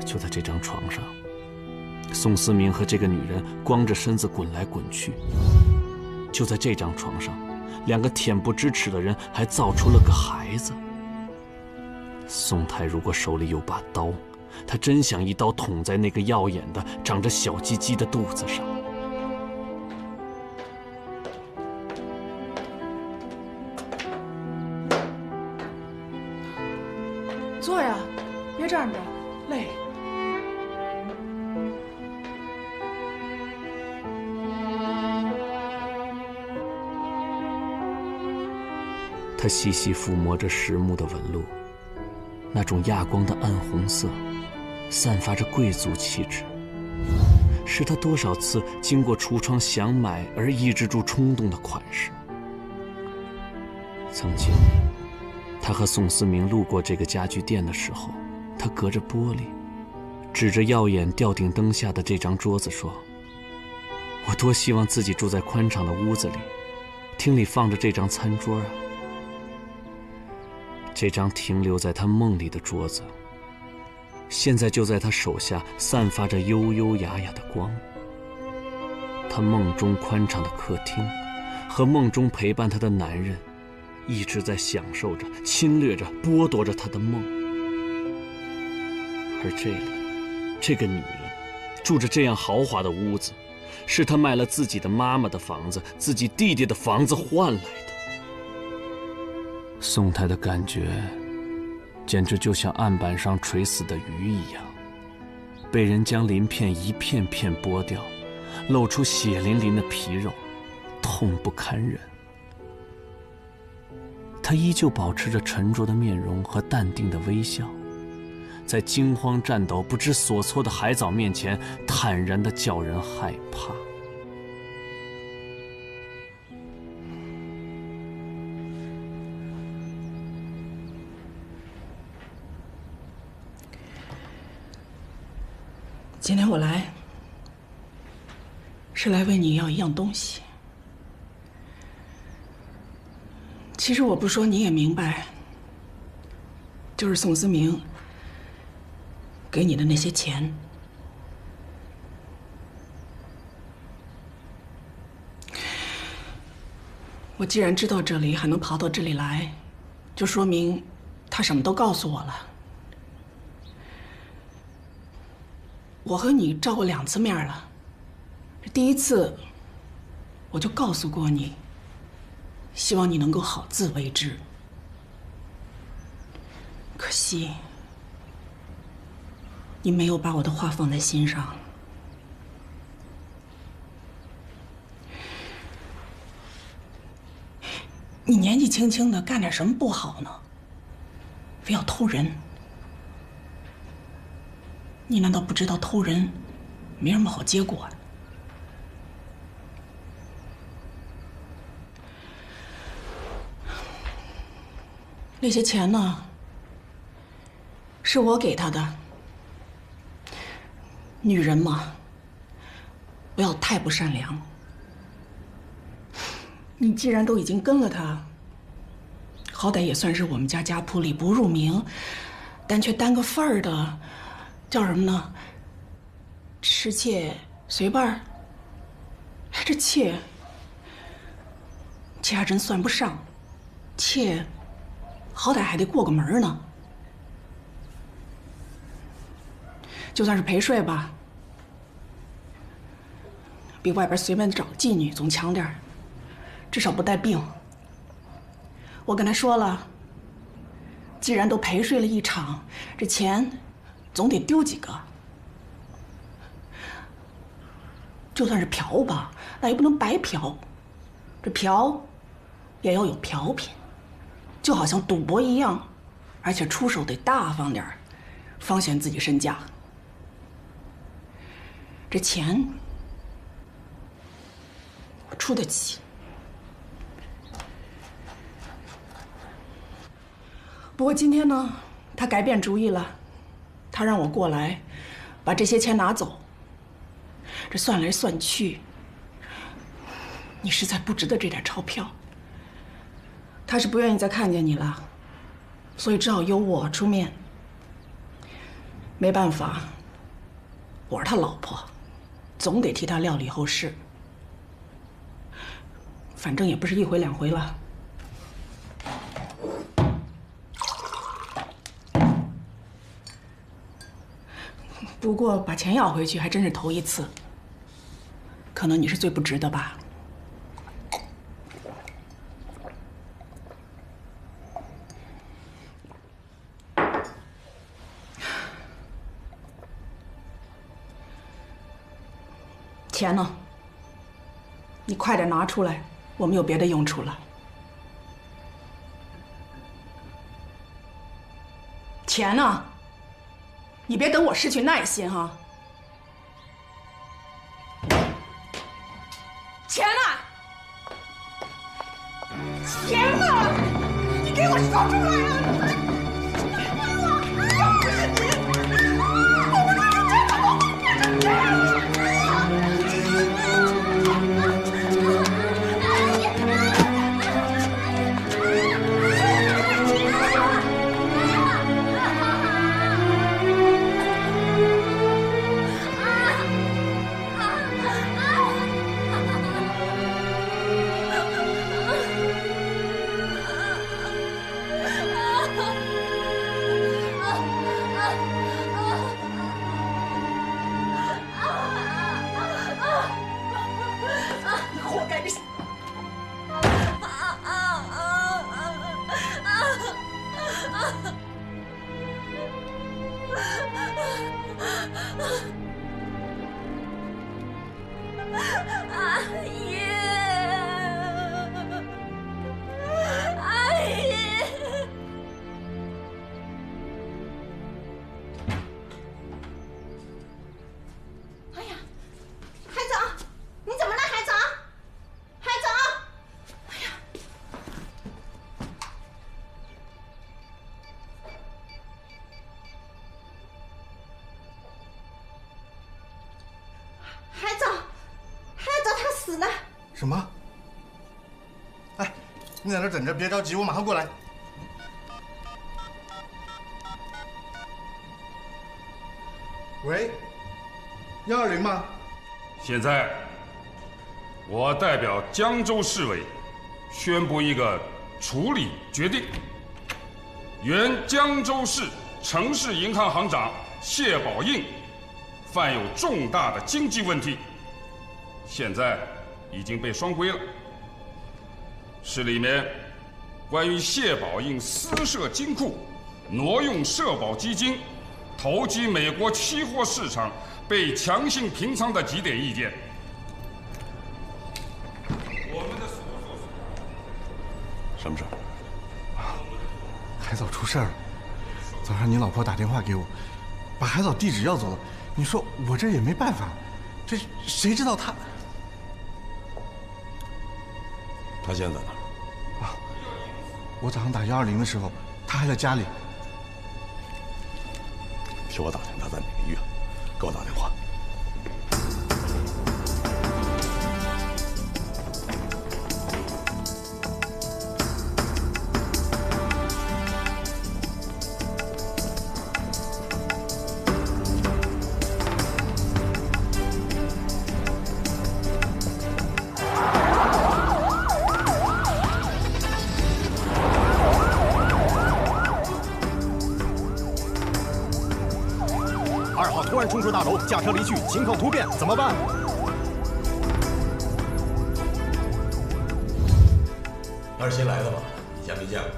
就在这张床上，宋思明和这个女人光着身子滚来滚去。就在这张床上，两个恬不知耻的人还造出了个孩子。宋太如果手里有把刀，他真想一刀捅在那个耀眼的、长着小鸡鸡的肚子上。坐呀，别站着，累。他细细抚摸着实木的纹路，那种亚光的暗红色，散发着贵族气质，是他多少次经过橱窗想买而抑制住冲动的款式。曾经，他和宋思明路过这个家具店的时候，他隔着玻璃，指着耀眼吊顶灯下的这张桌子说：“我多希望自己住在宽敞的屋子里，厅里放着这张餐桌啊。”这张停留在他梦里的桌子，现在就在他手下散发着幽幽雅雅的光。他梦中宽敞的客厅，和梦中陪伴他的男人，一直在享受着、侵略着、剥夺着他的梦。而这里，这个女人，住着这样豪华的屋子，是他卖了自己的妈妈的房子、自己弟弟的房子换来的。宋太的感觉，简直就像案板上垂死的鱼一样，被人将鳞片一片片剥掉，露出血淋淋的皮肉，痛不堪忍。他依旧保持着沉着的面容和淡定的微笑，在惊慌战斗、不知所措的海藻面前，坦然地叫人害怕。今天我来，是来问你要一样东西。其实我不说你也明白，就是宋思明给你的那些钱。我既然知道这里还能跑到这里来，就说明他什么都告诉我了。我和你照过2次面了，第1次我就告诉过你，希望你能够好自为之。可惜你没有把我的话放在心上。你年纪轻轻的干点什么不好呢？非要偷人？你难道不知道偷人没什么好结果？那些钱呢，是我给他的。女人嘛，不要太不善良。你既然都已经跟了他，好歹也算是我们家家谱里不入名，但却单个份儿的，叫什么呢？吃妾随伴儿。这妾还真算不上，妾好歹还得过个门呢。就算是陪睡吧，比外边随便找妓女总强点儿，至少不带病。我跟他说了，既然都陪睡了一场，这钱总得丢几个。就算是嫖吧，那也不能白嫖，这嫖也要有嫖品，就好像赌博一样，而且出手得大方点儿，方显自己身价。这钱我出得起。不过今天呢，他改变主意了，他让我过来把这些钱拿走。这算来算去，你实在不值得这点钞票。他是不愿意再看见你了，所以只好由我出面。没办法，我是他老婆，总得替他料理后事。反正也不是一回两回了。不过把钱要回去还真是头一次，可能你是最不值得吧。钱呢？你快点拿出来，我们有别的用处了。钱呢？你别等我失去耐心哈！钱呢？钱呢？你给我说出来啊！什么？哎，你在那等着，别着急，我马上过来。喂，120吗？现在，我代表江州市委宣布一个处理决定：原江州市城市银行行长谢宝应犯有重大的经济问题，现在已经被双规了。市里面关于谢宝应私设金库、挪用社保基金、投机美国期货市场被强行平仓的几点意见，我们的所作所为。什么事儿？海藻出事儿了。早上你老婆打电话给我，把海藻地址要走了。你说我这也没办法，这谁知道他？他现在在哪儿？我早上打120的时候，他还在家里。替我打听他在哪个医院，给我打电话。突然冲出大楼，驾车离去，情况突变，怎么办他是新来的吧？以前没见过。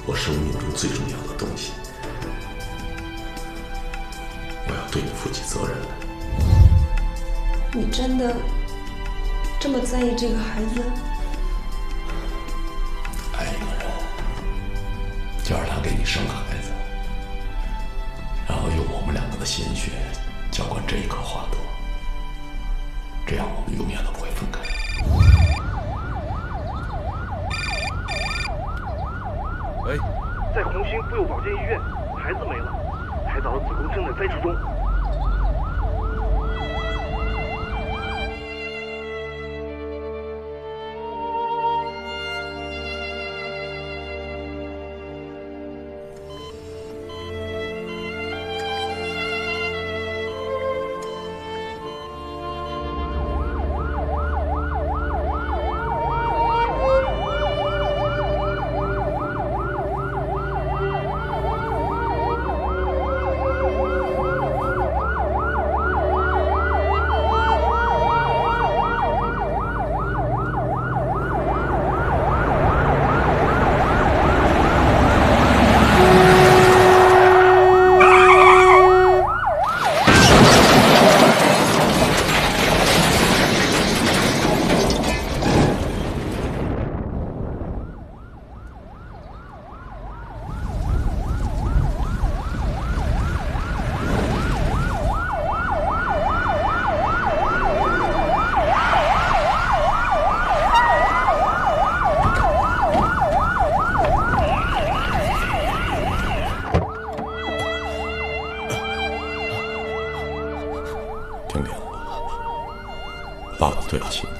我生命中最重要的东西，我要对你负起责任来。你真的这么在意这个孩子？爱一个人，就让他给你生个孩子，然后用我们两个的鲜血浇灌这一棵花朵，这样我们永远都不会分开。喂，在红星妇幼保健医院，孩子没了，海藻的子宫正在摘除中。婷婷，爸爸对不起你。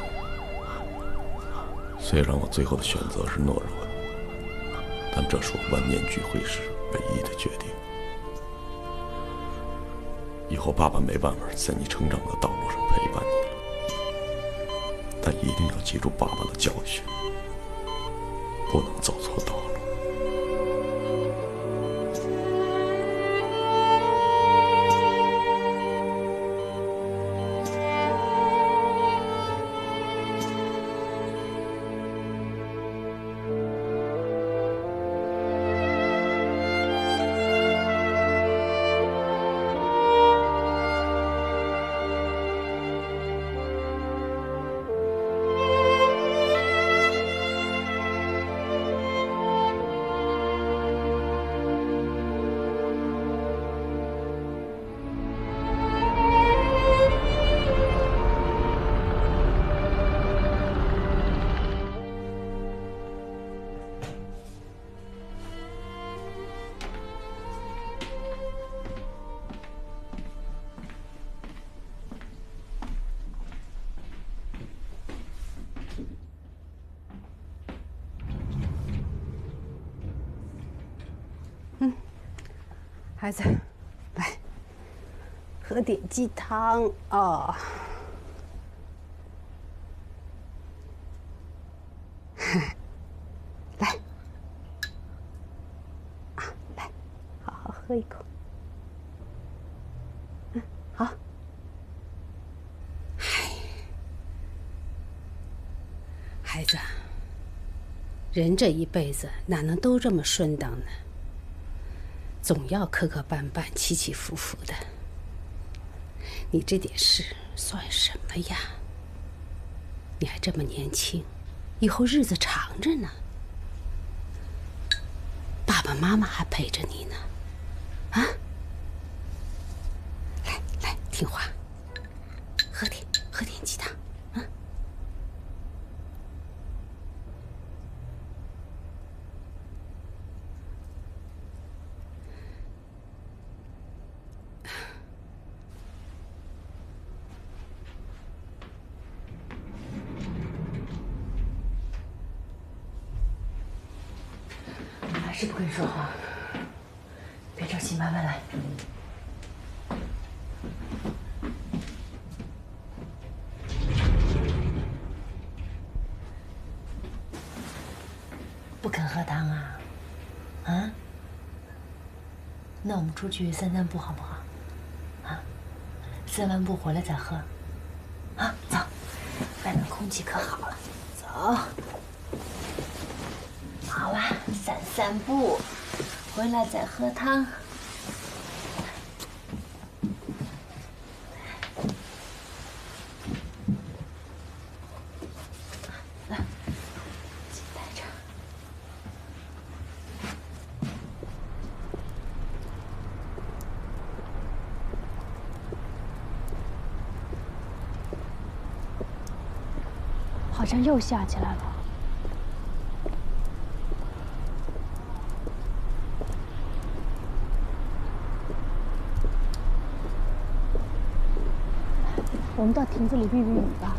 虽然我最后的选择是懦弱的，但这是我万念俱灰时唯一的决定。以后爸爸没办法在你成长的道路上陪伴你了，但一定要记住爸爸的教训，不能走错道路。孩子，来，喝点鸡汤哦。来，啊，来，好好喝一口。嗯，好。孩子，人这一辈子哪能都这么顺当呢？总要磕磕绊绊、起起伏伏的。你这点事算什么呀？你还这么年轻，以后日子长着呢。爸爸妈妈还陪着你呢，啊！来来，听话，喝点鸡汤，啊！还是不跟你说话，别着急，慢慢来。不肯喝汤啊？啊？那我们出去散散步好不好？啊？散完步回来再喝。啊，走，外面空气可好了，走。好啦，散散步，回来再喝汤。好像又下起来了。我们到亭子里避避雨吧。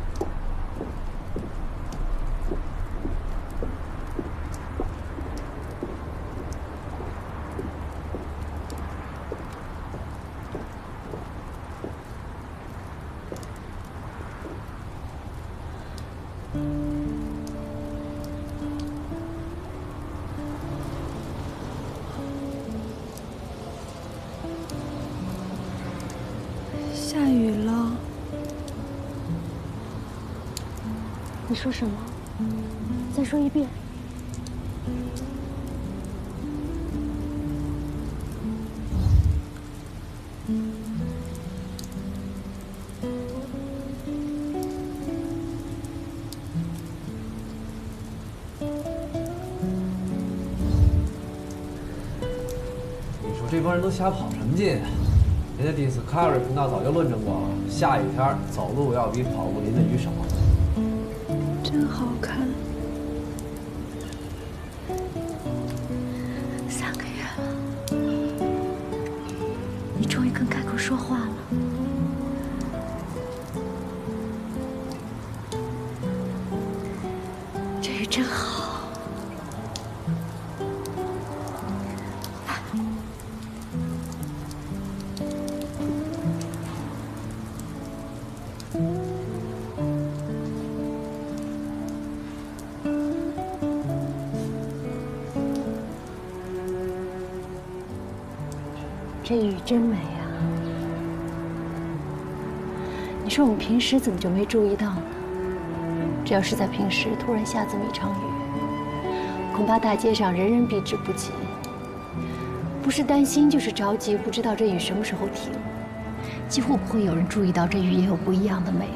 下雨了。你说什么？再说一遍。你说这帮人都瞎跑什么劲？人家 Discovery 频道早就论证过了，下雨天走路要比跑步淋的雨少。真好看。3个月了，你终于肯开口说话了。这雨真好。这雨真美啊！你说我们平时怎么就没注意到呢？这要是在平时突然下这么一场雨，恐怕大街上人人避之不及。不是担心，就是着急，不知道这雨什么时候停。几乎不会有人注意到这雨也有不一样的美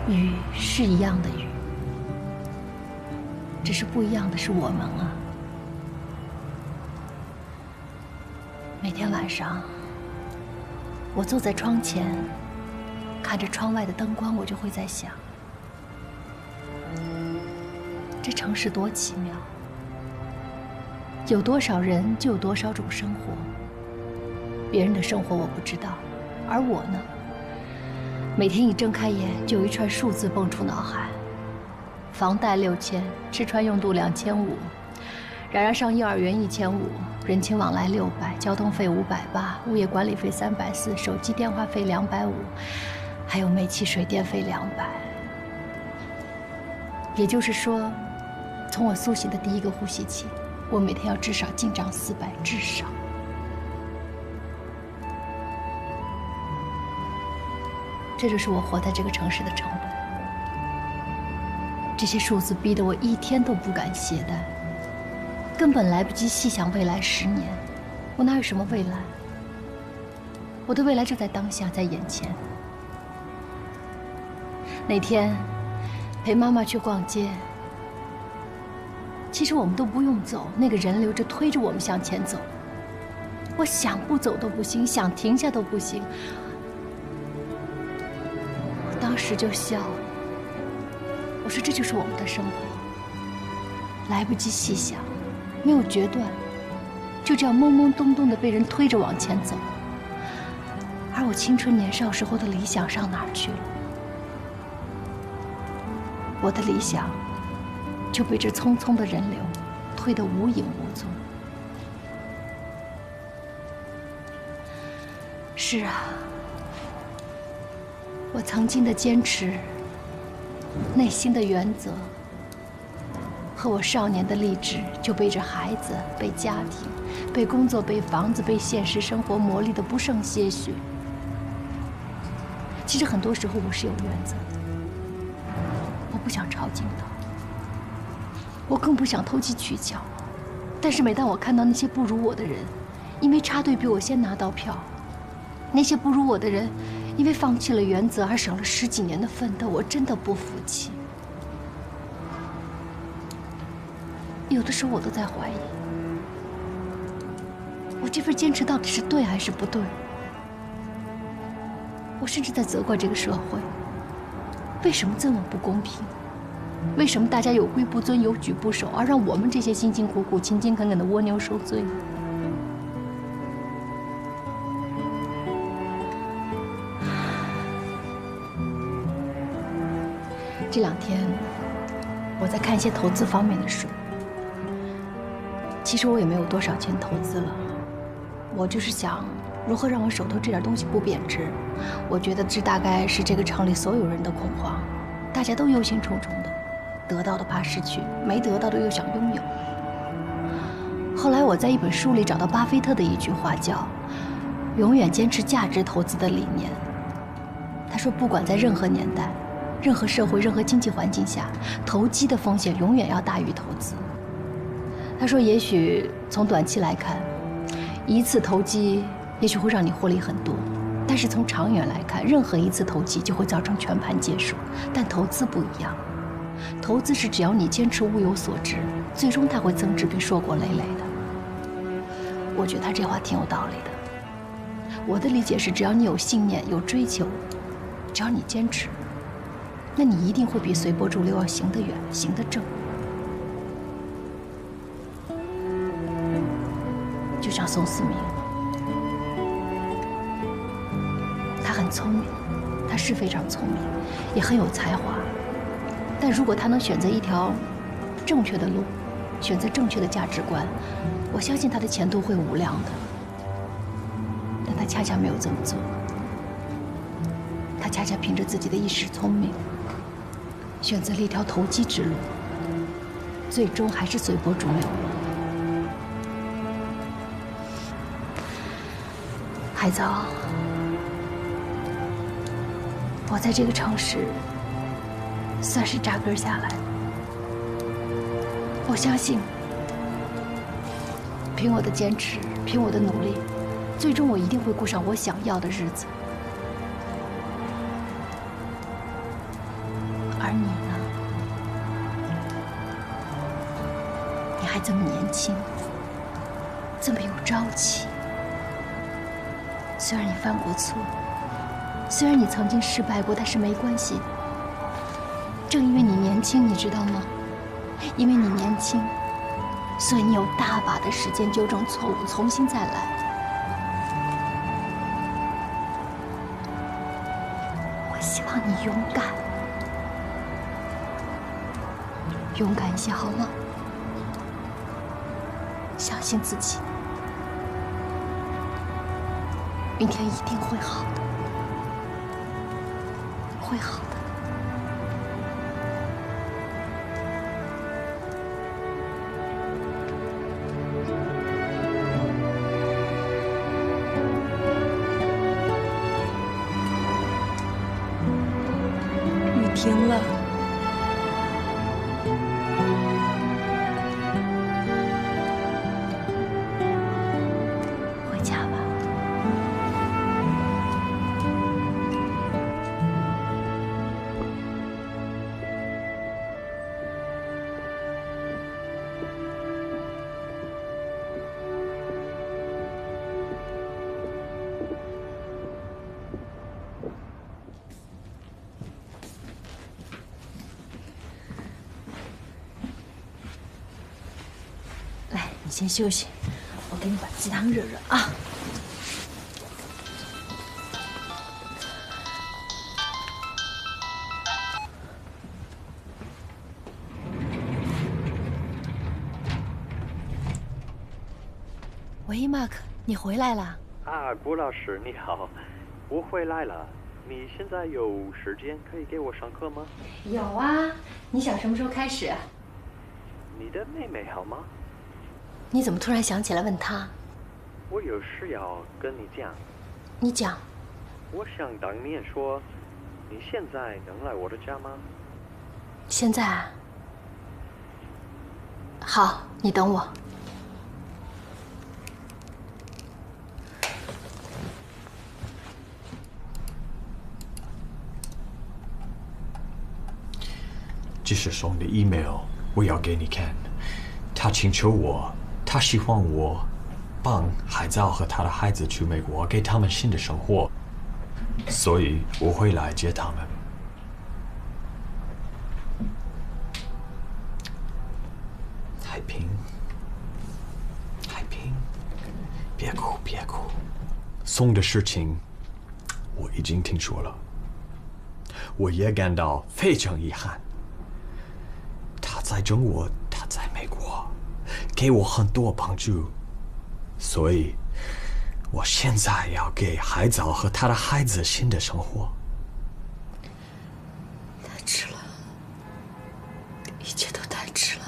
丽。雨是一样的雨，只是不一样的是我们啊。每天晚上，我坐在窗前，看着窗外的灯光，我就会在想，这城市多奇妙，有多少人就有多少种生活。别人的生活我不知道，而我呢，每天一睁开眼，就有一串数字蹦出脑海：房贷6000，吃穿用度2500，冉冉上幼儿园1500，人情往来600，交通费580，物业管理费340，手机电话费250，还有煤气水电费200。也就是说，从我苏醒的第一个呼吸起，我每天要至少进账400，至少。这就是我活在这个城市的成本。这些数字逼得我一天都不敢懈怠。根本来不及细想未来10年，我哪有什么未来？我的未来就在当下，在眼前。那天陪妈妈去逛街，其实我们都不用走，那个人流就推着我们向前走。我想不走都不行，想停下都不行。我当时就笑了，我说这就是我们的生活，来不及细想。没有决断，就这样懵懵懂懂的被人推着往前走，而我青春年少时候的理想上哪儿去了？我的理想就被这匆匆的人流推得无影无踪。是啊，我曾经的坚持，内心的原则。和我少年的励志，就被这孩子、被家庭、被工作、被房子、被现实生活磨砺得不胜些许。其实很多时候我是有原则的，我不想抄近道，我更不想投机取巧。但是每当我看到那些不如我的人，因为插队比我先拿到票，那些不如我的人，因为放弃了原则而少了10几年的奋斗，我真的不服气。有的时候我都在怀疑，我这份坚持到底是对还是不对？我甚至在责怪这个社会，为什么这么不公平？为什么大家有规不遵、有矩不守，而让我们这些辛辛苦苦、勤勤恳恳的蜗牛受罪呢？这2天，我在看一些投资方面的书。其实我也没有多少钱投资了，我就是想如何让我手头这点东西不贬值。我觉得这大概是这个城里所有人的恐慌，大家都忧心忡忡的，得到的怕失去，没得到的又想拥有。后来我在一本书里找到巴菲特的一句话，叫“永远坚持价值投资的理念”。他说，不管在任何年代、任何社会、任何经济环境下，投机的风险永远要大于投资。他说，也许从短期来看，一次投机也许会让你获利很多，但是从长远来看，任何一次投机就会造成全盘皆输。但投资不一样，投资是只要你坚持物有所值，最终它会增值并硕果累累的。我觉得他这话挺有道理的。我的理解是，只要你有信念、有追求，只要你坚持，那你一定会比随波逐流要行得远、行得正。就像宋思明，他很聪明，他是非常聪明，也很有才华。但如果他能选择一条正确的路，选择正确的价值观，我相信他的前途会无量的。但他恰恰没有这么做，他恰恰凭着自己的一时聪明，选择了一条投机之路，最终还是随波逐流了。海藻，我在这个城市算是扎根下来。我相信，凭我的坚持，凭我的努力，最终我一定会过上我想要的日子。而你呢？你还这么年轻，这么有朝气。虽然你犯过错，虽然你曾经失败过，但是没关系的。正因为你年轻，你知道吗？因为你年轻，所以你有大把的时间纠正错误，重新再来。我希望你勇敢，勇敢一些好吗？相信自己。明天一定会好的，会好的。雨停了。回家吧。来，你先休息，我给你把鸡汤热热啊。喂 ，Mark， 你回来了？啊，顾老师你好，我回来了。你现在有时间可以给我上课吗？有啊，你想什么时候开始？你的妹妹好吗？你怎么突然想起来问她？我有事要跟你讲。你讲。我想当面说，你现在能来我的家吗？现在啊？好，你等我。这是送的 email， 我要给你看。他请求我，他希望我帮海藻和他的孩子去美国，给他们新的生活。所以我会来接他们。海平，海平，别哭，别哭。宋的事情我已经听说了，我也感到非常遗憾。他在中国，他在美国，给我很多帮助，所以我现在要给海藻和他的孩子新的生活。太迟了，一切都太迟了。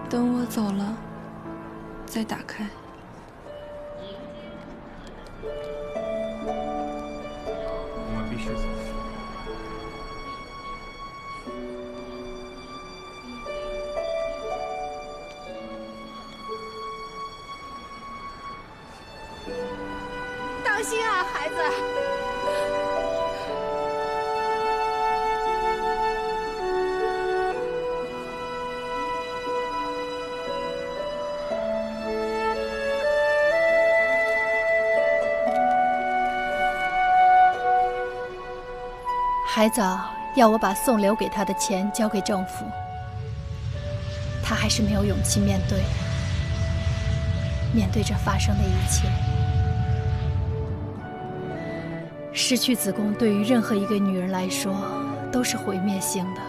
等我走了，再打开。我们必须走。当心啊，孩子！海藻要我把宋留给他的钱交给政府，他还是没有勇气面对这发生的一切。失去子宫对于任何一个女人来说都是毁灭性的。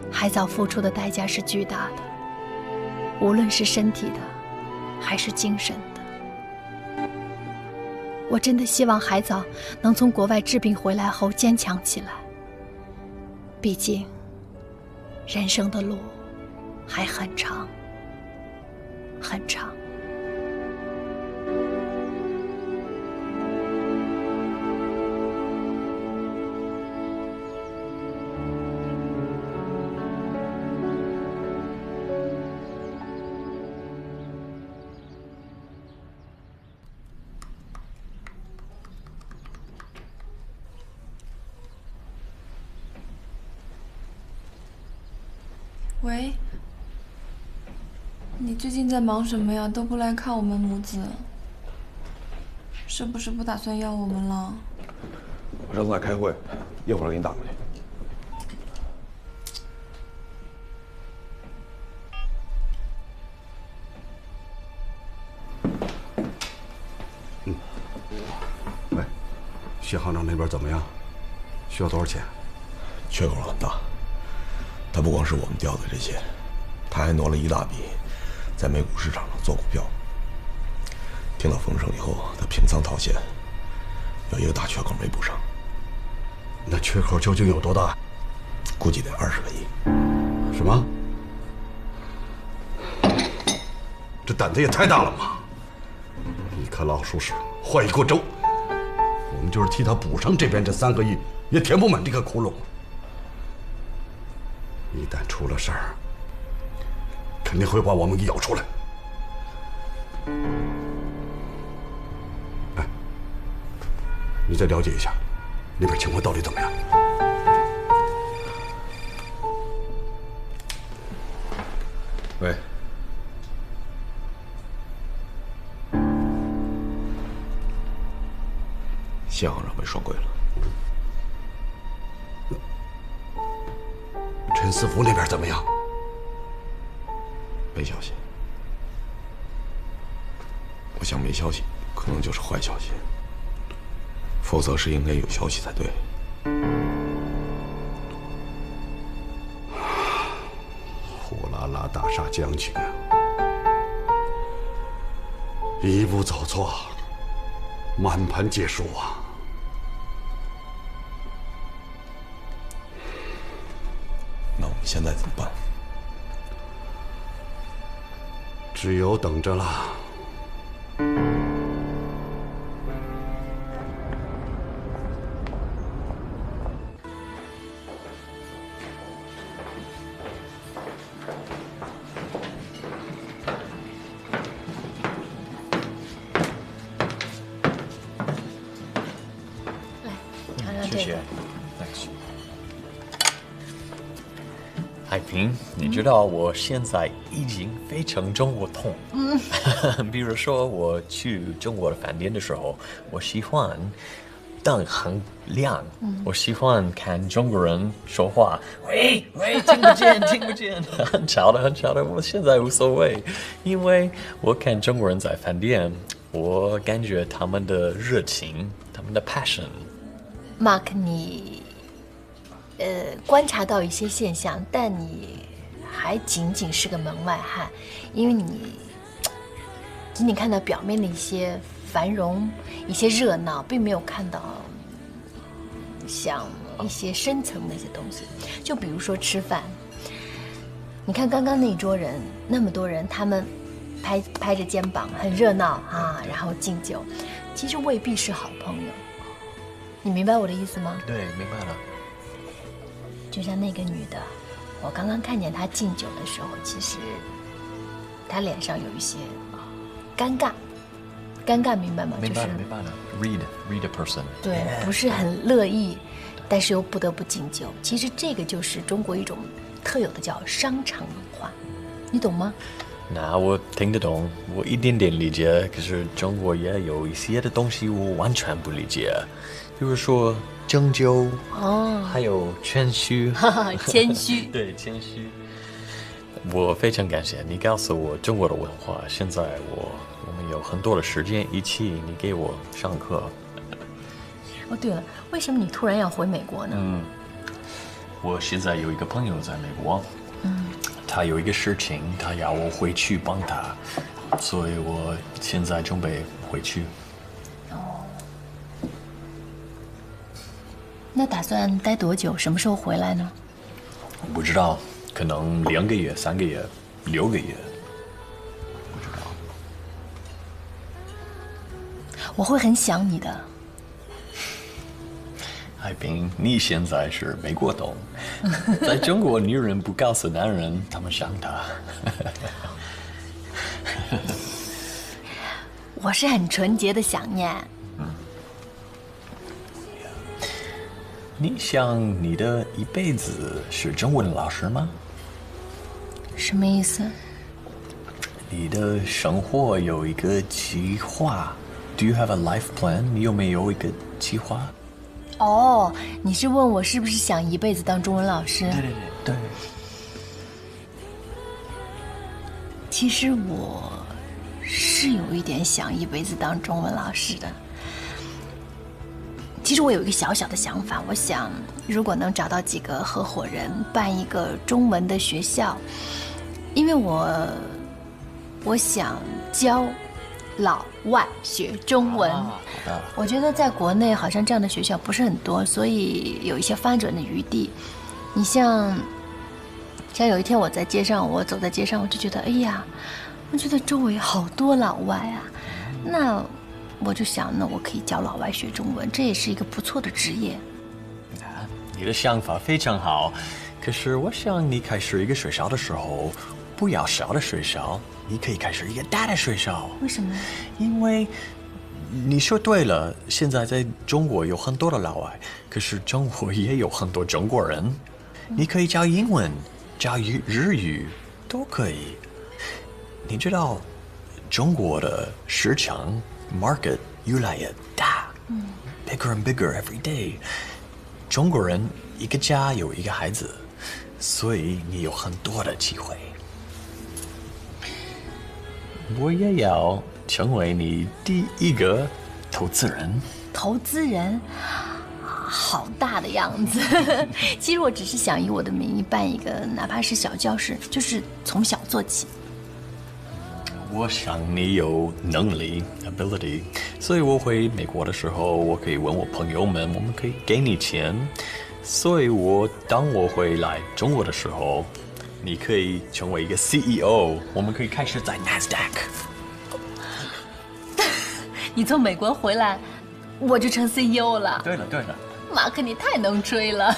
海藻付出的代价是巨大的，无论是身体的，还是精神的。我真的希望海藻能从国外治病回来后坚强起来。毕竟，人生的路还很长，很长。喂，你最近在忙什么呀？都不来看我们母子，是不是不打算要我们了？我正在开会，一会儿给你打过去。喂，谢行长那边怎么样？需要多少钱？缺口很大。他不光是我们调的这些，他还挪了一大笔，在美股市场上做股票。听到风声以后，他平仓套现，有一个大缺口没补上。那缺口究竟有多大？估计得20个亿。什么？这胆子也太大了嘛！你可老说是坏一锅粥，我们就是替他补上这边这3个亿，也填不满这个窟窿。一旦出了事儿，肯定会把我们给咬出来。哎，你再了解一下，那边情况到底怎么样？喂，谢行长被双规了。陈思福那边怎么样？没消息。我想没消息，可能就是坏消息，否则是应该有消息才对。呼啦啦大厦将倾啊，一步走错，满盘皆输啊！那我们现在怎么办？只有等着了。谢谢。海平，你知道我现在已经非常中国通。比如说我去中国的饭店的时候，我喜欢灯很亮，我喜欢看中国人说话，喂，听不见，听不见，很吵的，很吵的。我现在无所谓，因为我看中国人在饭店，我感觉他们的热情，他们的 passion。Mark， 你观察到一些现象，但你还仅仅是个门外汉，因为你仅仅看到表面的一些繁荣、一些热闹，并没有看到像一些深层的一些东西。就比如说吃饭，你看刚刚那一桌人，那么多人，他们拍着肩膀，很热闹啊，然后敬酒，其实未必是好朋友。你明白我的意思吗？对，明白了。就像那个女的，我刚刚看见她敬酒的时候，其实她脸上有一些尴尬，明白吗？明白了，明白了。Read a person。对，不是很乐意，但是又不得不敬酒。其实这个就是中国一种特有的叫商场文化，你懂吗？那我听得懂，我一点点理解。可是中国也有一些的东西我完全不理解。比如说针灸还有谦虚，谦虚，对，谦虚。我非常感谢你告诉我中国的文化。现在我们有很多的时间一起，你给我上课。哦，对了，为什么你突然要回美国呢？我现在有一个朋友在美国，他有一个事情，他要我回去帮他，所以我现在准备回去。那打算待多久？什么时候回来呢？不知道，可能2个月、3个月、6个月，不知道。我会很想你的。海平，你现在是美国懂，在中国女人不告诉男人他们想他。我是很纯洁的想念。你想你的一辈子是中文老师吗？什么意思？你的生活有一个计划 ？Do you have a life plan？ 你有没有一个计划？哦，你是问我是不是想一辈子当中文老师？对。其实我是有一点想一辈子当中文老师的。其实我有一个小小的想法，我想如果能找到几个合伙人办一个中文的学校，因为我想教老外学中文。我觉得在国内好像这样的学校不是很多，所以有一些翻转的余地。你像有一天我在街上，我走在街上，我就觉得，哎呀，我觉得周围好多老外啊，那我就想，那我可以教老外学中文，这也是一个不错的职业。你的想法非常好，可是我想你开始一个学校的时候，不要小的学校，你可以开始一个大的学校。为什么？因为你说对了，现在在中国有很多的老外，可是中国也有很多中国人，你可以教英文、教日语都可以。你知道中国的市场 market 越来越大，bigger and bigger every day。中国人一个家有一个孩子，所以你有很多的机会。我也要成为你第一个投资人。投资人，好大的样子。其实我只是想以我的名义办一个，哪怕是小教室，就是从小做起。我想你有能力 ability， 所以我回美国的时候，我可以问我朋友们，我们可以给你钱。所以当我回来中国的时候，你可以成为一个 CEO， 我们可以开始在 NASDAQ。你从美国回来，我就成 CEO 了。对了。马克，你太能吹了。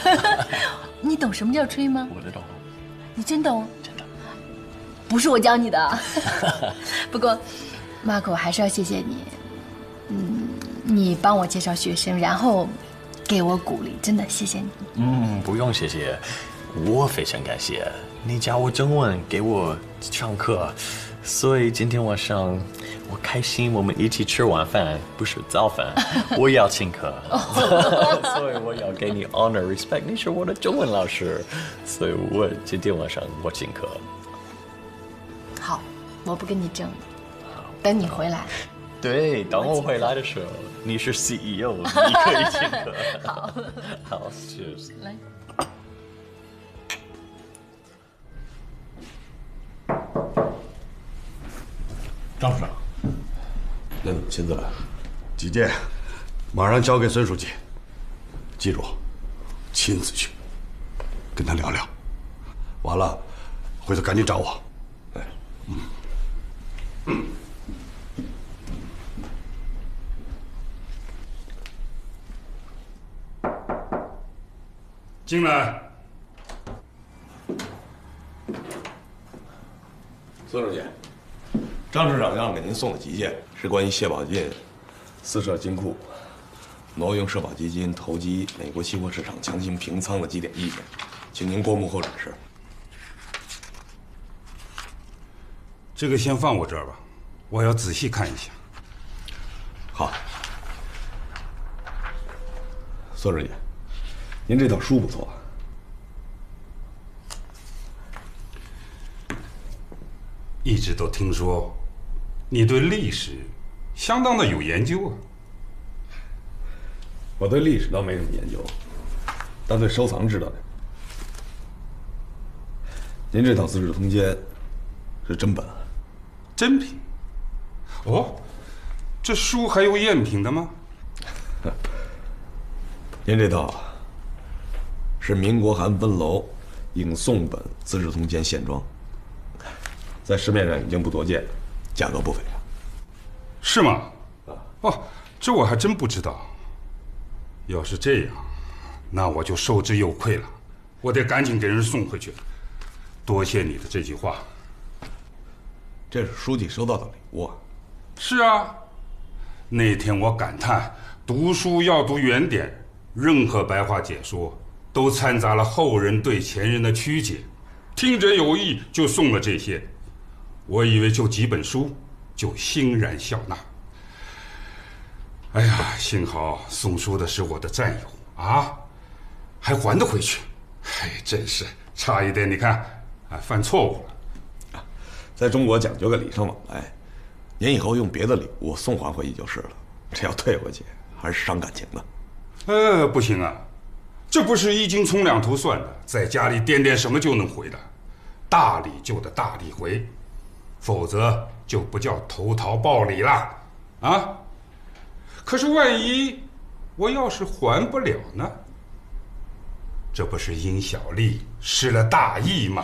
你懂什么叫吹吗？我懂。你真懂？真的。不是我教你的。不过，马克，我还是要谢谢你。你帮我介绍学生，然后给我鼓励，真的谢谢你。不用谢谢，我非常感谢你教我中文，给我上课，所以今天晚上我开心，我们一起吃晚饭，不是早饭，我要请客，所以我要给你 honor respect， 你是我的中文老师，所以我今天晚上我请客。好，我不跟你争，等你回来。对，等我回来的时候，你是 CEO， 你可以请客。好 ，Cheers。来。张处长，那你亲自来，几件，马上交给孙书记。记住，亲自去，跟他聊聊。完了，回头赶紧找我。进来。孙书记，张市长让给您送了几件，是关于谢宝进私设金库、挪用社保基金投机美国期货市场强行平仓的几点意见，请您过目后展示。这个先放我这儿吧，我要仔细看一下。好，孙书记，您这套书不错。一直都听说你对历史相当的有研究啊。我对历史倒没什么研究，但对收藏知道点。您这套《资治通鉴》是真本？真品？哦，这书还有赝品的吗？您这套是民国函温楼影宋本《资治通鉴》现装，在市面上已经不多见，价格不菲啊。是吗？哦，这我还真不知道。要是这样，那我就受之有愧了，我得赶紧给人送回去。多谢你的这句话。这是书记收到的礼物啊。是啊，那天我感叹读书要读原点，任何白话解说都掺杂了后人对前人的曲解，听者有意就送了这些。我以为就几本书，就欣然笑纳。哎呀，幸好送书的是我的战友啊，还还得回去。哎，真是差一点，你看，犯错误了。在中国讲究个礼尚往来，您以后用别的礼物送还回去就是了。这要退回去，还是伤感情的。不行啊，这不是一斤葱两头蒜的，在家里掂掂什么就能回的，大礼就得大礼回，否则就不叫投桃报李了啊！可是万一我要是还不了呢？这不是因小利失了大义吗？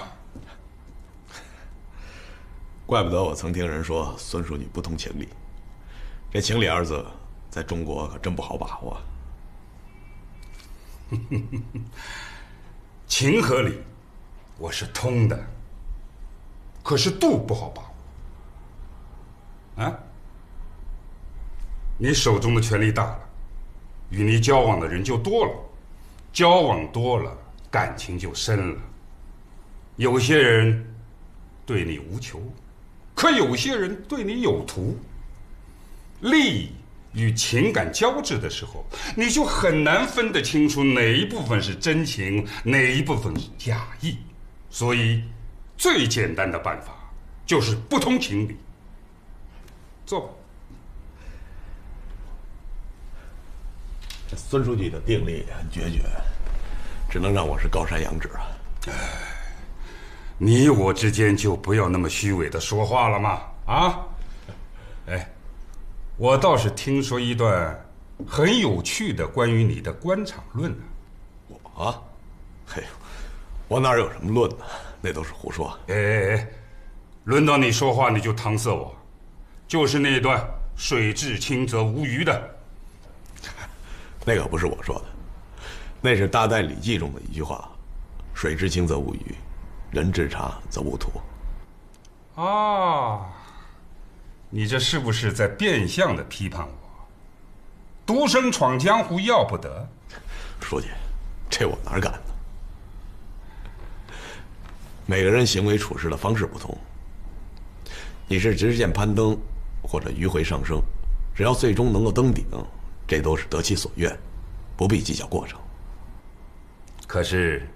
怪不得我曾听人说孙书记不通情理，这情理二字在中国可真不好把握。情和理我是通的，可是度不好把握。啊，你手中的权力大了，与你交往的人就多了，交往多了，感情就深了。有些人对你无求，可有些人对你有图。利与情感交织的时候，你就很难分得清楚哪一部分是真情，哪一部分是假意。所以，最简单的办法就是不通情理。坐吧。这孙书记的定力很决绝，只能让我是高山仰止啊。你我之间就不要那么虚伪的说话了嘛！啊，哎，我倒是听说一段很有趣的关于你的官场论呢。我啊，嘿呦，我哪有什么论呢？那都是胡说。哎，轮到你说话你就搪塞我，就是那段“水至清则无鱼”的。那个不是我说的，那是大戴礼记中的一句话：“水至清则无鱼，人至察则无徒。”啊，你这是不是在变相的批判我？独身闯江湖要不得。书记，这我哪敢呢？每个人行为处事的方式不同，你是直线攀登，或者迂回上升，只要最终能够登顶，这都是得其所愿，不必计较过程。可是，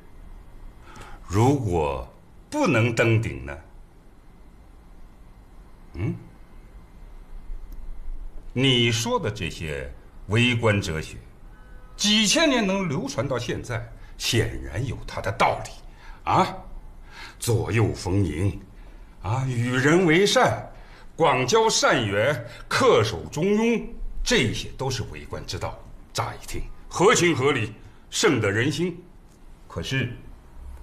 如果不能登顶呢？你说的这些为官哲学，几千年能流传到现在，显然有它的道理啊！左右逢迎，啊，与人为善，广交善缘，恪守中庸，这些都是为官之道。乍一听合情合理，胜得人心。可是，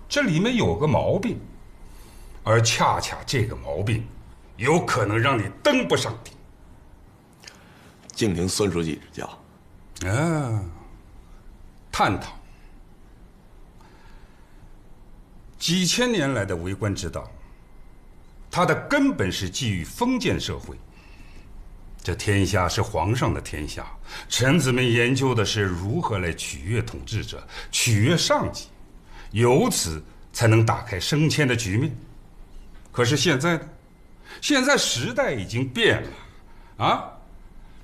这里面有个毛病，而恰恰这个毛病，有可能让你登不上顶。敬听孙书记指教。啊，探讨几千年来的为官之道，它的根本是基于封建社会。这天下是皇上的天下，臣子们研究的是如何来取悦统治者，取悦上级，由此才能打开升迁的局面。可是现在呢？现在时代已经变了，啊，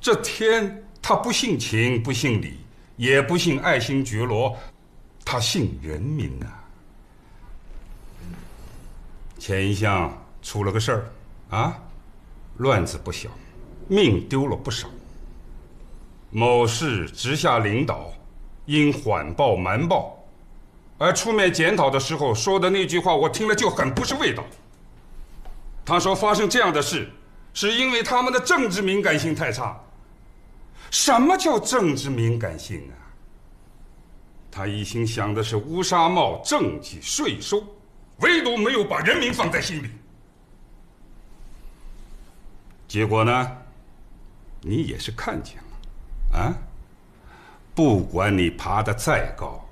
这天他不姓秦，不姓李，也不姓爱新觉罗，他姓人民呐。前一项出了个事儿，啊，乱子不小，命丢了不少。某市直下领导因缓报瞒报，而出面检讨的时候说的那句话，我听了就很不是味道。他说发生这样的事，是因为他们的政治敏感性太差。什么叫政治敏感性啊？他一心想的是乌纱帽、政绩、税收，唯独没有把人民放在心里。结果呢，你也是看见了，啊，不管你爬得再高，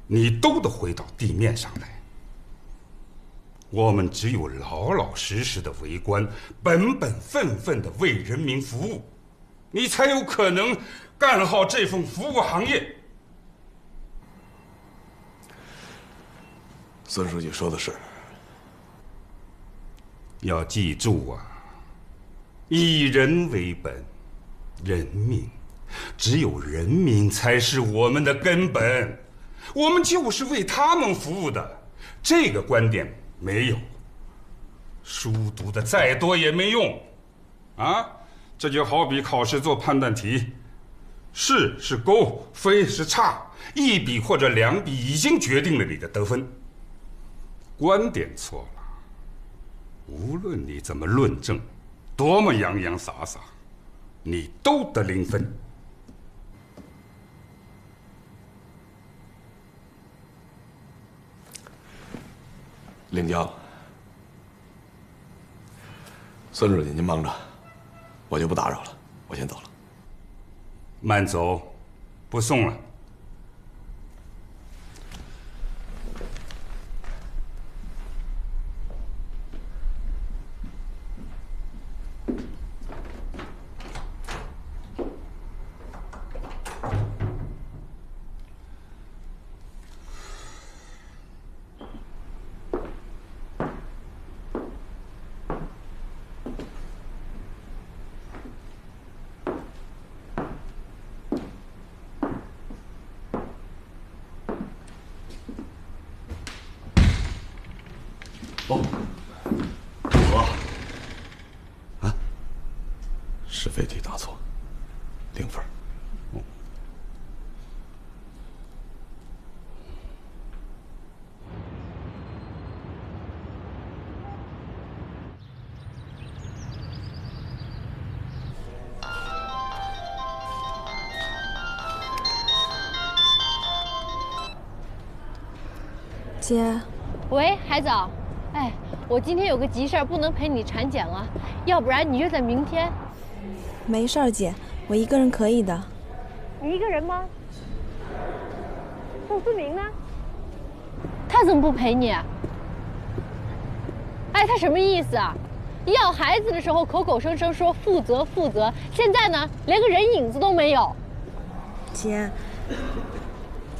你都得回到地面上来。我们只有老老实实的为官，本本分分的为人民服务，你才有可能干好这份服务行业。孙书记说的是，要记住啊，以人为本，人民，只有人民才是我们的根本，我们就是为他们服务的。这个观点没有，书读的再多也没用，啊，这就好比考试做判断题，是是勾，非是叉，一笔或者两笔已经决定了你的得分。观点错了，无论你怎么论证，多么洋洋洒洒，你都得0分。领教。孙书记，您忙着，我就不打扰了，我先走了。慢走，不送了。哦，我啊，是非题答错，0分。姐，喂，海藻，哎，我今天有个急事儿，不能陪你产检了，要不然你约在明天。没事儿，姐，我一个人可以的。你一个人吗？宋思明呢？他怎么不陪你？哎，他什么意思啊？要孩子的时候口口声声说负责负责，现在呢，连个人影子都没有。姐，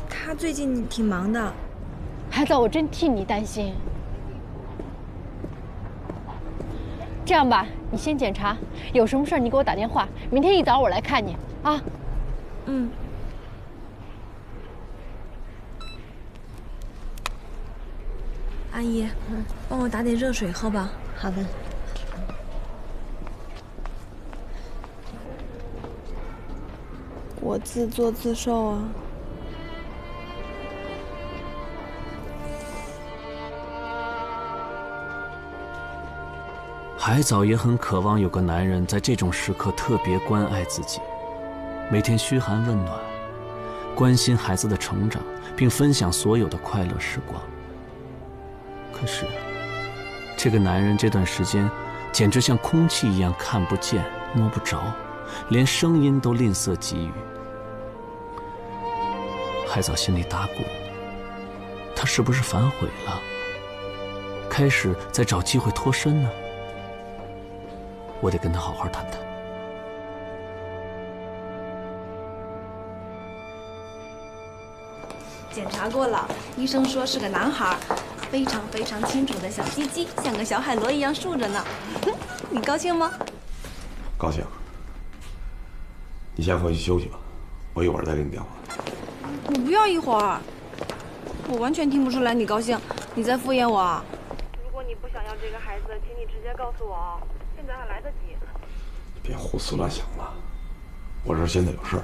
他最近挺忙的。海藻，我真替你担心。这样吧，你先检查，有什么事儿你给我打电话，明天一早我来看你啊。嗯。阿姨，帮我打点热水喝吧。好的。我自作自受啊。海藻也很渴望有个男人在这种时刻特别关爱自己，每天嘘寒问暖，关心孩子的成长，并分享所有的快乐时光。可是，这个男人这段时间简直像空气一样看不见、摸不着，连声音都吝啬给予。海藻心里打鼓，他是不是反悔了？开始在找机会脱身呢？我得跟他好好谈谈。检查过了，医生说是个男孩，非常非常清楚的小鸡鸡，像个小海螺一样竖着呢。你高兴吗？高兴。你先回去休息吧，我一会儿再给你电话。你不要一会儿，我完全听不出来你高兴，你在敷衍我。如果你不想要这个孩子，请你直接告诉我，现在还来得及。别胡思乱想了，我这儿现在有事儿，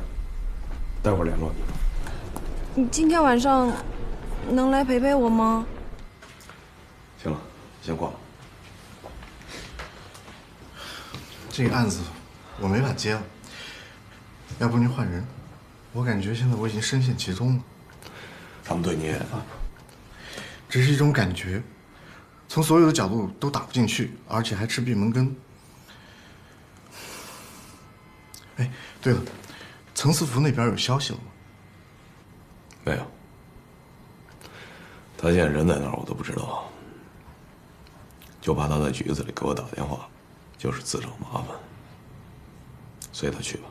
待会儿联络你。你今天晚上能来陪陪我吗？行了，先挂了。这个案子我没法接了，要不您换人？我感觉现在我已经深陷其中了。他们对你只是一种感觉，从所有的角度都打不进去，而且还吃闭门羹。哎，对了，岑思福那边有消息了吗？没有，他现在人在哪儿我都不知道，就怕他在局子里给我打电话，就是自找麻烦，随他去吧。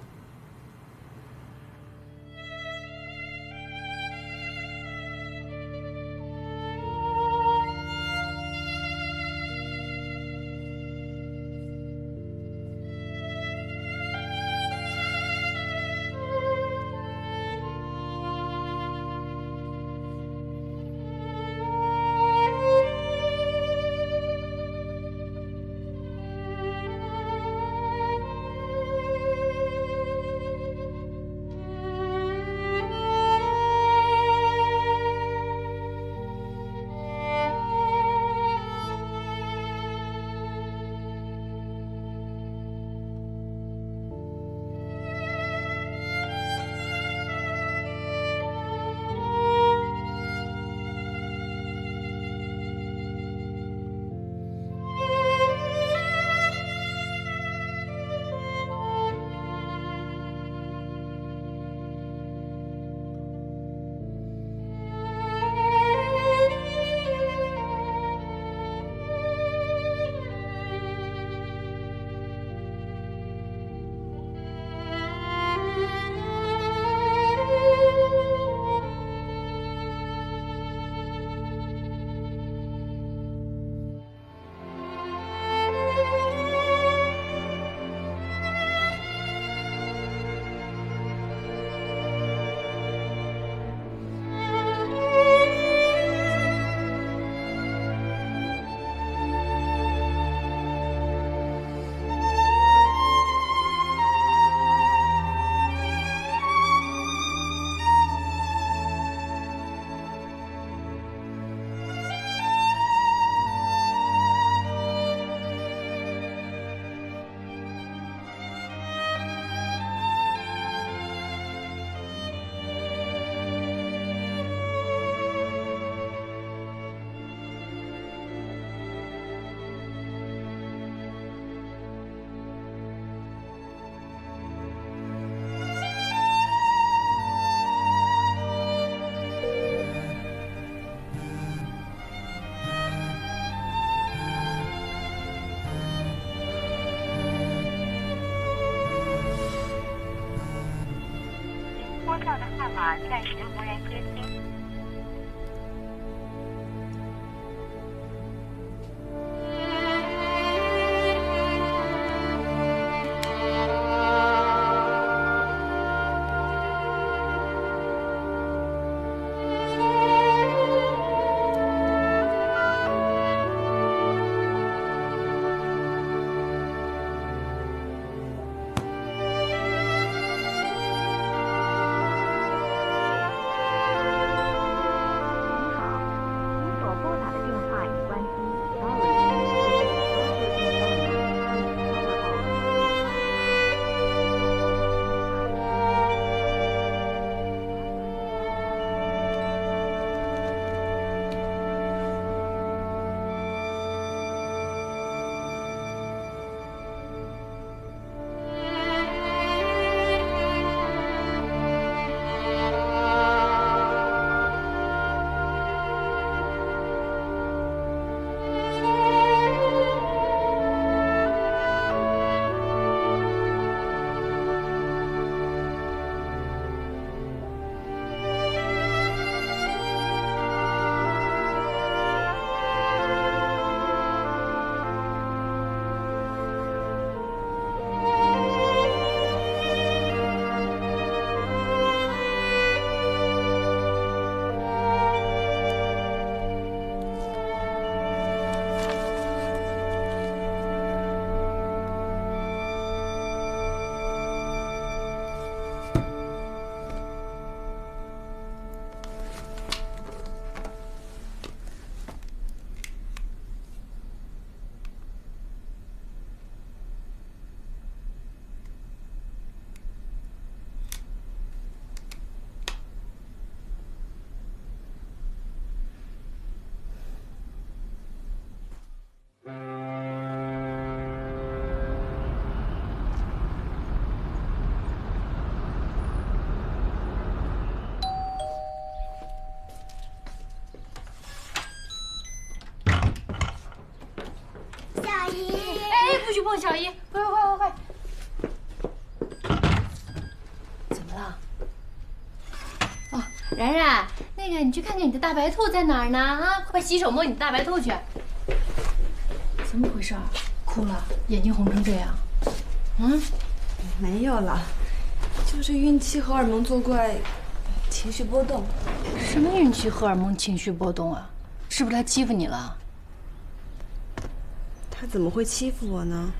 号的号码暂时无人接听。碰小姨，快！怎么了？哦，然然，那个你去看看你的大白兔在哪儿呢？啊，快洗手摸你的大白兔去。怎么回事？哭了，眼睛红成这样。嗯，没有了，就是孕期荷尔蒙作怪，情绪波动。什么孕期荷尔蒙情绪波动啊？是不是他欺负你了？他怎么会欺负我呢？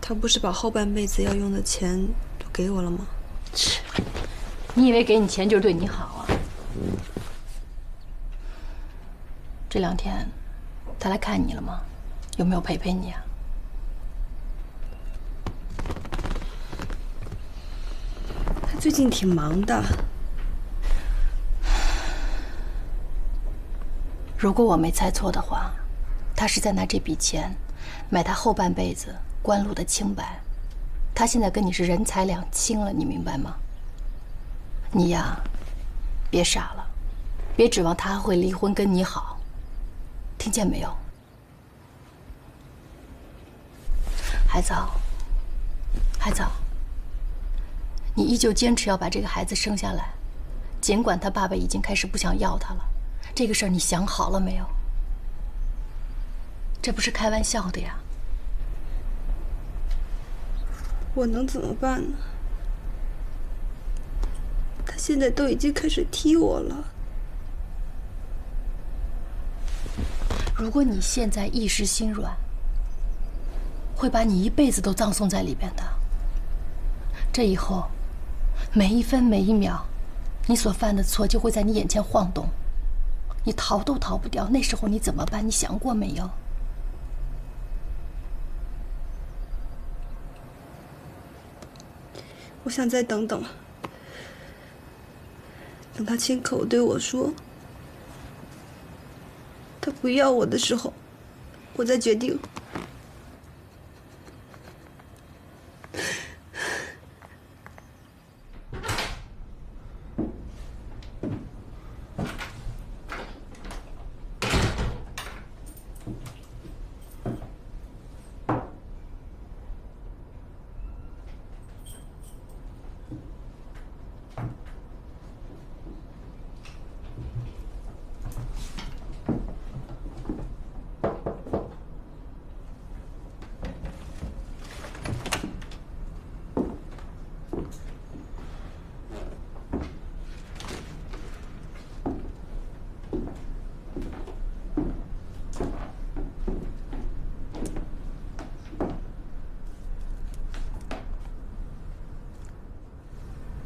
他不是把后半辈子要用的钱都给我了吗？切！你以为给你钱就是对你好啊？这2天他来看你了吗？有没有陪陪你啊？他最近挺忙的。如果我没猜错的话，他是在拿这笔钱买他后半辈子官路的清白。他现在跟你是人财两清了，你明白吗？你呀，别傻了，别指望他会离婚跟你好，听见没有？海藻，海藻，你依旧坚持要把这个孩子生下来，尽管他爸爸已经开始不想要他了。这个事儿你想好了没有？这不是开玩笑的呀。我能怎么办呢？他现在都已经开始踢我了。如果你现在一时心软，会把你一辈子都葬送在里边的。这以后，每一分每一秒，你所犯的错就会在你眼前晃动。你逃都逃不掉，那时候你怎么办？你想过没有？我想再等等，等他亲口对我说他不要我的时候，我再决定。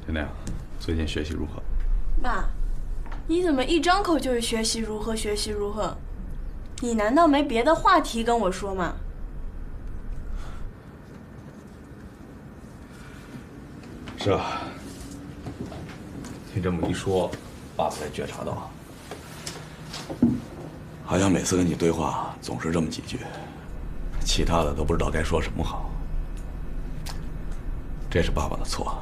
天亮，最近学习如何？爸，你怎么一张口就是学习如何，学习如何？你难道没别的话题跟我说吗？是啊，听这么一说，爸才觉察到，好像每次跟你对话总是这么几句，其他的都不知道该说什么好。这是爸爸的错，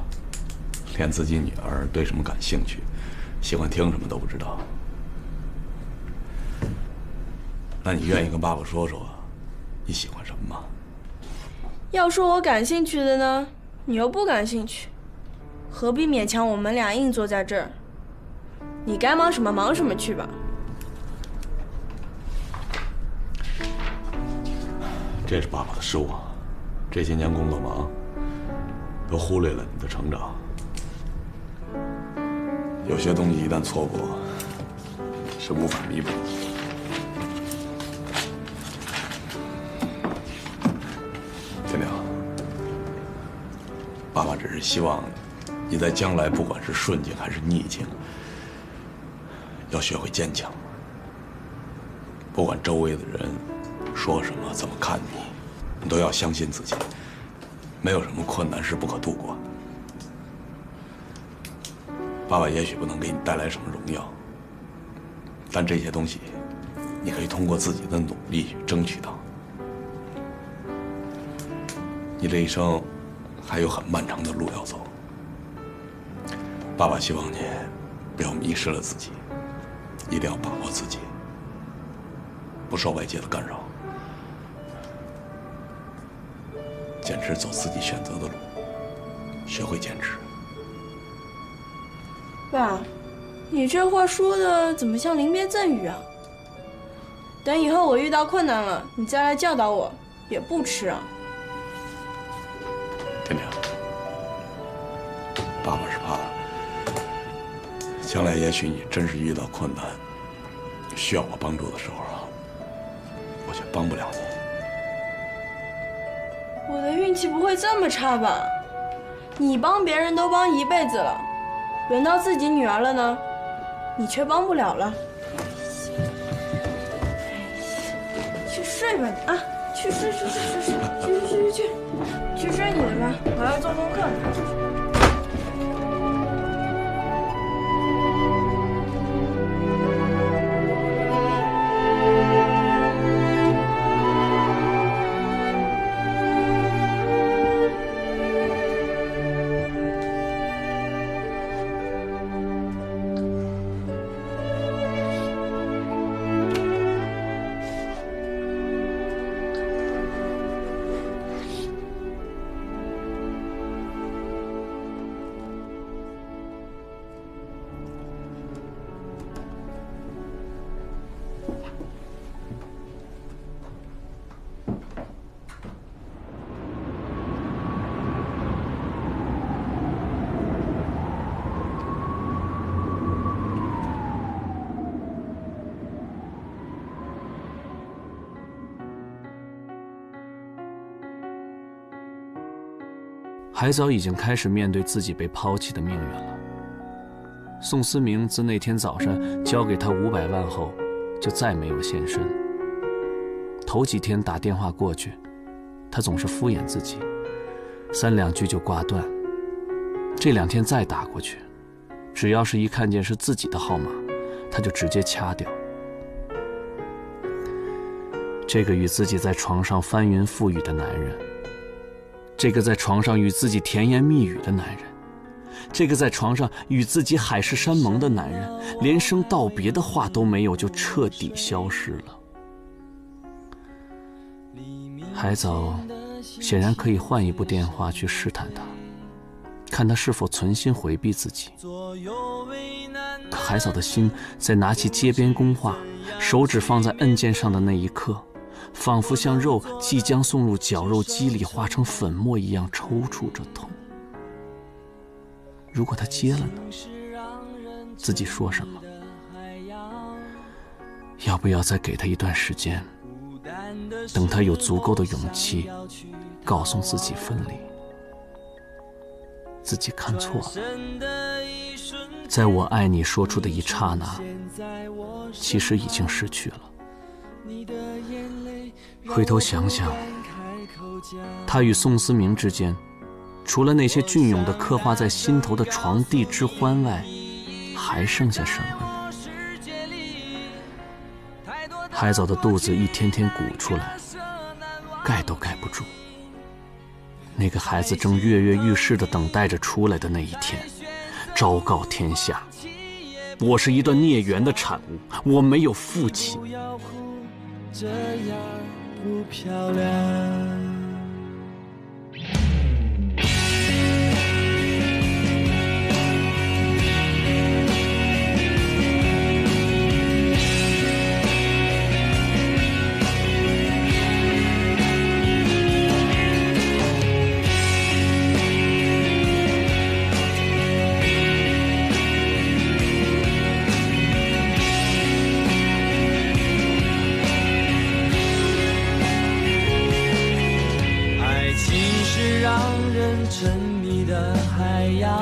连自己女儿对什么感兴趣，喜欢听什么都不知道。那你愿意跟爸爸说说，你喜欢什么吗？要说我感兴趣的呢，你又不感兴趣，何必勉强我们俩硬坐在这儿？你该忙什么忙什么去吧。这是爸爸的失误，这些年工作忙，都忽略了你的成长。有些东西一旦错过，是无法弥补的。天亮，爸爸只是希望你在将来，不管是顺境还是逆境，要学会坚强。不管周围的人说什么，怎么看你，你都要相信自己，没有什么困难是不可度过。爸爸也许不能给你带来什么荣耀，但这些东西，你可以通过自己的努力去争取到。你这一生还有很漫长的路要走，爸爸希望你不要迷失了自己，一定要把握自己，不受外界的干扰，坚持走自己选择的路，学会坚持。爸，你这话说的怎么像临别赠语啊？等以后我遇到困难了，你再来教导我，也不迟啊。天天，爸爸是怕将来也许你真是遇到困难，需要我帮助的时候啊，我却帮不了你。我的运气不会这么差吧？你帮别人都帮一辈子了，轮到自己女儿了呢，你却帮不了了。去睡吧你啊，去睡，去睡你的吧，我要做功课呢。海藻已经开始面对自己被抛弃的命运了。宋思明自那天早上交给他500万后，就再没有现身。头几天打电话过去，他总是敷衍自己，3两句就挂断。这2天再打过去，只要是一看见是自己的号码，他就直接掐掉。这个与自己在床上翻云覆雨的男人，这个在床上与自己甜言蜜语的男人，这个在床上与自己海誓山盟的男人，连声道别的话都没有，就彻底消失了。海藻显然可以换一部电话去试探他，看他是否存心回避自己。可海藻的心在拿起街边公话，手指放在按键上的那一刻，仿佛像肉即将送入绞肉机里化成粉末一样抽搐着痛。如果他接了呢？自己说什么？要不要再给他一段时间，等他有足够的勇气告诉自己分离？自己看错了，在我爱你说出的一刹那，其实已经失去了。回头想想，他与宋思明之间，除了那些隽永的刻画在心头的床笫之欢外，还剩下什么呢？海藻的肚子一天天鼓出来，盖都盖不住。那个孩子正跃跃欲试地等待着出来的那一天，昭告天下，我是一段孽缘的产物，我没有父亲。这样不漂亮。沉迷的海洋，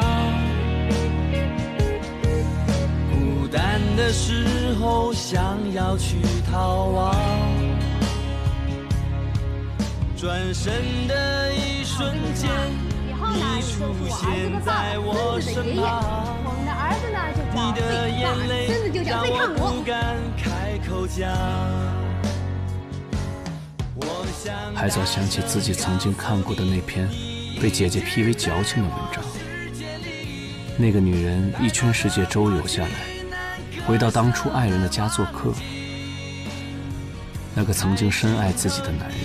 孤单的时候想要去逃亡，转身的一瞬间，你出现在我身旁，你的眼泪让我不敢开口讲。海藻想起自己曾经看过的那篇被姐姐批为矫情的文章，那个女人一圈世界周游下来，回到当初爱人的家做客。那个曾经深爱自己的男人，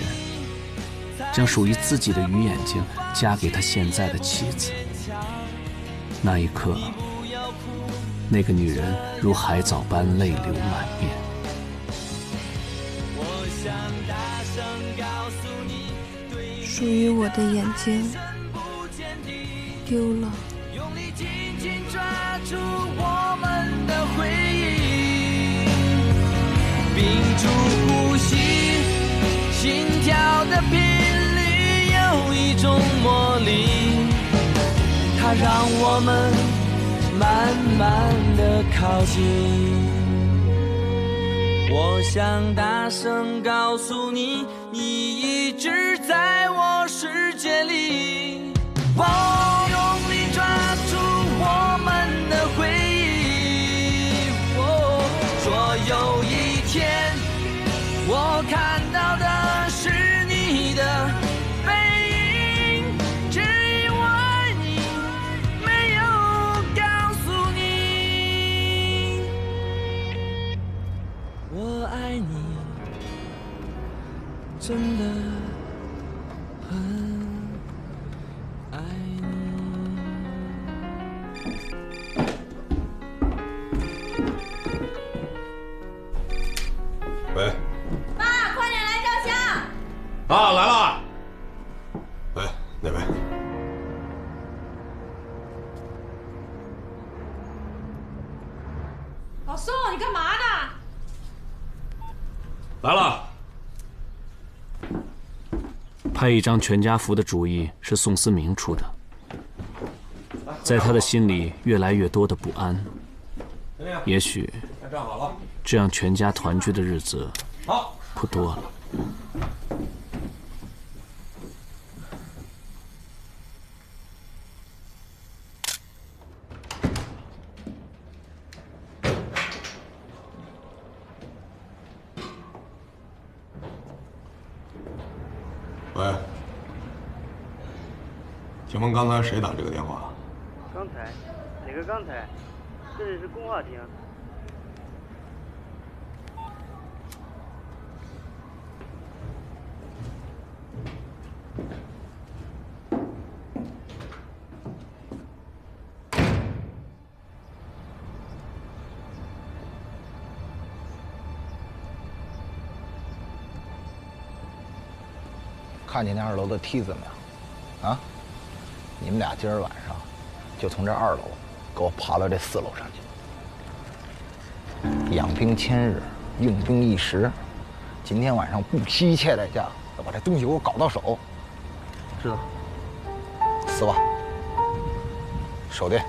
将属于自己的鱼眼睛嫁给他现在的妻子。那一刻，那个女人如海藻般泪流满面。属于我的眼睛丢了。用力紧紧抓住我们的回忆，屏住呼吸，心跳的频率有一种魔力，它让我们慢慢的靠近。我想大声告诉你，你一直在我世界里。用力抓住我们的回忆，说有一天我看到的是你的背影，只因为你没有告诉你我爱你，真的很爱你。喂，爸，快点来照相！啊，来了。喂，那位。老宋，你干嘛呢？来了。拍一张全家福的主意是宋思明出的，在他的心里越来越多的不安。也许这样全家团聚的日子不多了。喂，请问刚才谁打这个电话？刚才，哪个刚才？这里是公话厅。看见那2楼的梯子没有？啊，你们俩今儿晚上就从这2楼给我爬到这4楼上去。养兵千日，用兵一时。今天晚上不惜一切代价要把这东西给我搞到手。知道。死吧。手电。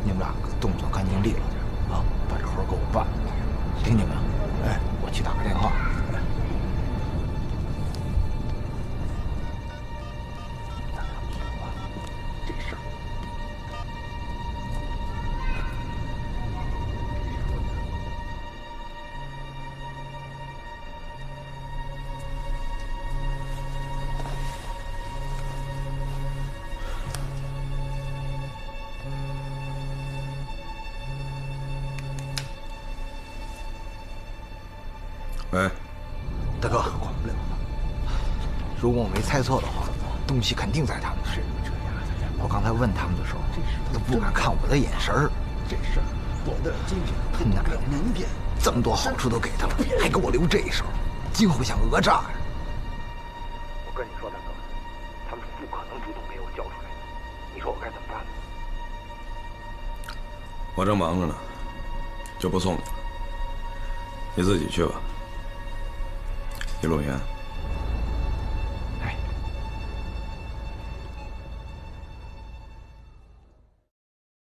你们俩动作干净利落点啊，把这活给我办了，听见没有？哎，我去打个电话。这事儿。喂，大哥，如果我没猜错的话，东西肯定在他们那儿。我刚才问他们的时候，都不敢看我的眼神儿。这事儿躲得今天，他奶奶，明天这么多好处都给他了，还给我留这一手，今后想讹诈呀！我跟你说，大哥，他们是不可能主动给我交出来的。你说我该怎么办？我正忙着呢，就不送你了，你自己去吧。一路平安。